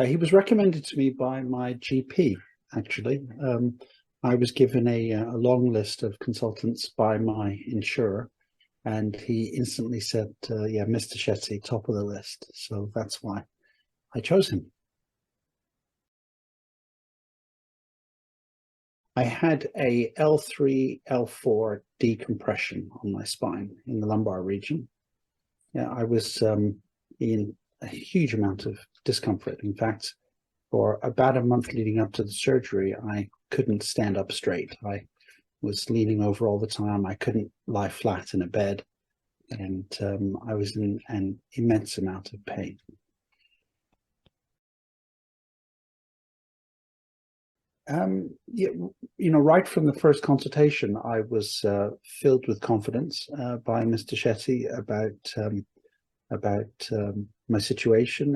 He was recommended to me by my GP, actually. I was given a long list of consultants by my insurer, and he instantly said, yeah, Mr. Shetty, top of the list. So that's why I chose him. I had a L3, L4 decompression on my spine in the lumbar region. Yeah, I was in a huge amount of discomfort. In fact, for about a month leading up to the surgery, I couldn't stand up straight. I was leaning over all the time. I couldn't lie flat in a bed, and I was in an immense amount of pain. Yeah, right from the first consultation, I was filled with confidence by Mr. Shetty about my situation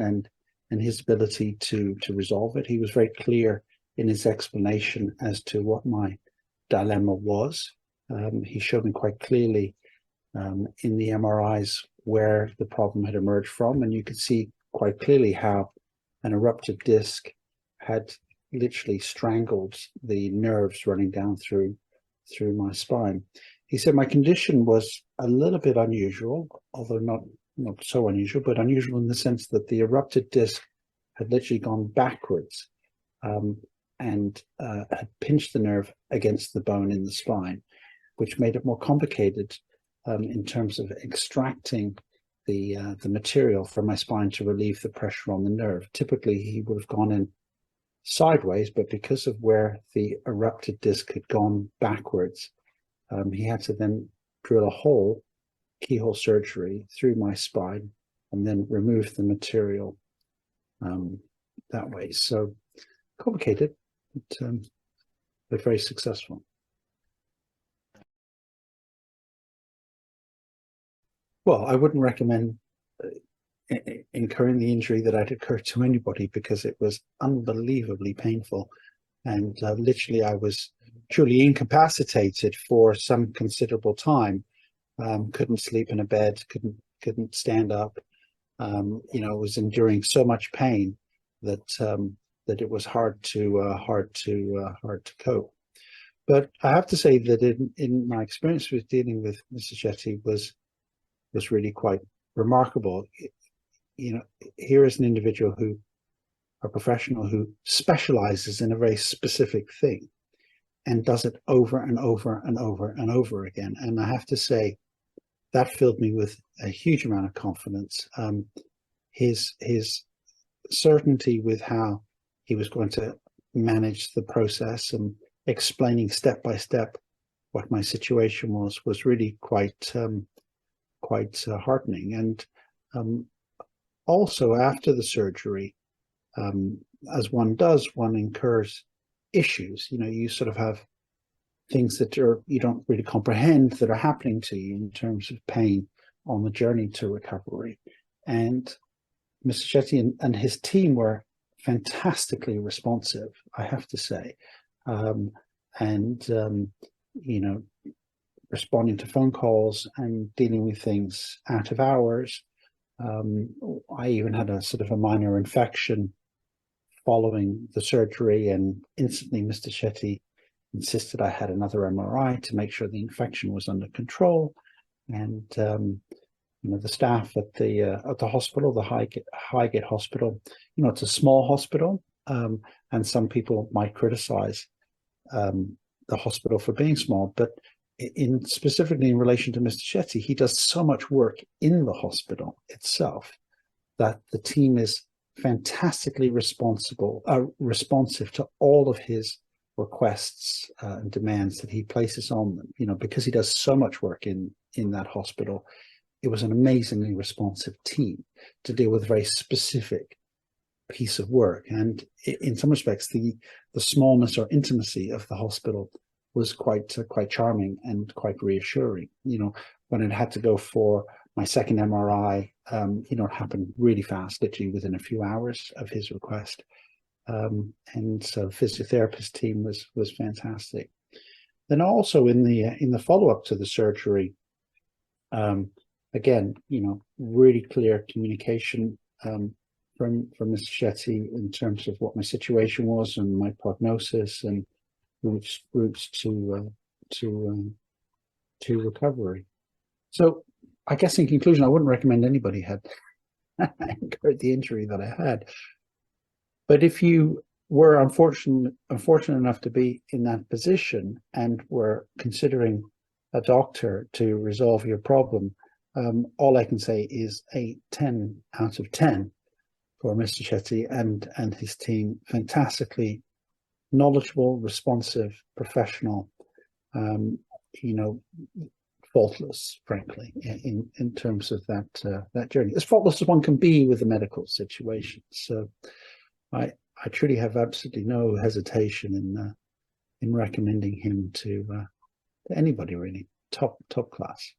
and his ability to resolve it. He was very clear in his explanation as to what my dilemma was. He showed me quite clearly in the MRIs where the problem had emerged from, and you could see quite clearly how an erupted disc had literally strangled the nerves running down through my spine. He said my condition was a little bit unusual, although not so unusual, but unusual in the sense that the erupted disc had literally gone backwards and had pinched the nerve against the bone in the spine, which made it more complicated in terms of extracting the material from my spine to relieve the pressure on the nerve. Typically, he would have gone in sideways, but because of where the erupted disc had gone backwards, he had to then drill a hole, keyhole surgery through my spine, and then remove the material that way. So complicated, but very successful. Well, I wouldn't recommend incurring the injury that I'd occurred to anybody, because it was unbelievably painful. And literally, I was truly incapacitated for some considerable time. Couldn't sleep in a bed, couldn't stand up. Was enduring so much pain that that it was hard to cope. But I have to say that in my experience with dealing with Mr. Shetty was really quite remarkable. Here is an individual a professional who specializes in a very specific thing and does it over and over and over and over again. And I have to say, that filled me with a huge amount of confidence. His certainty with how he was going to manage the process and explaining step by step what my situation was really quite heartening. And also after the surgery, as one does, one incurs issues. You sort of have things that you don't really comprehend that are happening to you in terms of pain on the journey to recovery. And Mr. Shetty and his team were fantastically responsive, I have to say. Responding to phone calls and dealing with things out of hours. I even had a sort of a minor infection following the surgery, and instantly Mr. Shetty insisted I had another MRI to make sure the infection was under control. And the staff at the hospital, the Highgate Hospital, it's a small hospital, and some people might criticize the hospital for being small, but specifically in relation to Mr. Shetty, he does so much work in the hospital itself that the team is fantastically responsive to all of his requests and demands that he places on them. Because he does so much work in that hospital, it was an amazingly responsive team to deal with a very specific piece of work. And in some respects, the smallness or intimacy of the hospital was quite charming and quite reassuring. When it had to go for my second MRI, it happened really fast, literally within a few hours of his request. And so the physiotherapist team was fantastic. Then also in the follow-up to the surgery, again, really clear communication Mr Shetty in terms of what my situation was and my prognosis and routes to recovery. So I guess in conclusion, I wouldn't recommend anybody had incurred the injury that I had. But if you were unfortunate enough to be in that position and were considering a doctor to resolve your problem, all I can say is a 10 out of 10 for Mr. Shetty and his team. Fantastically knowledgeable, responsive, professional, faultless, frankly, in terms of that journey. As faultless as one can be with the medical situation. So I truly have absolutely no hesitation in recommending him to anybody, really. Top class.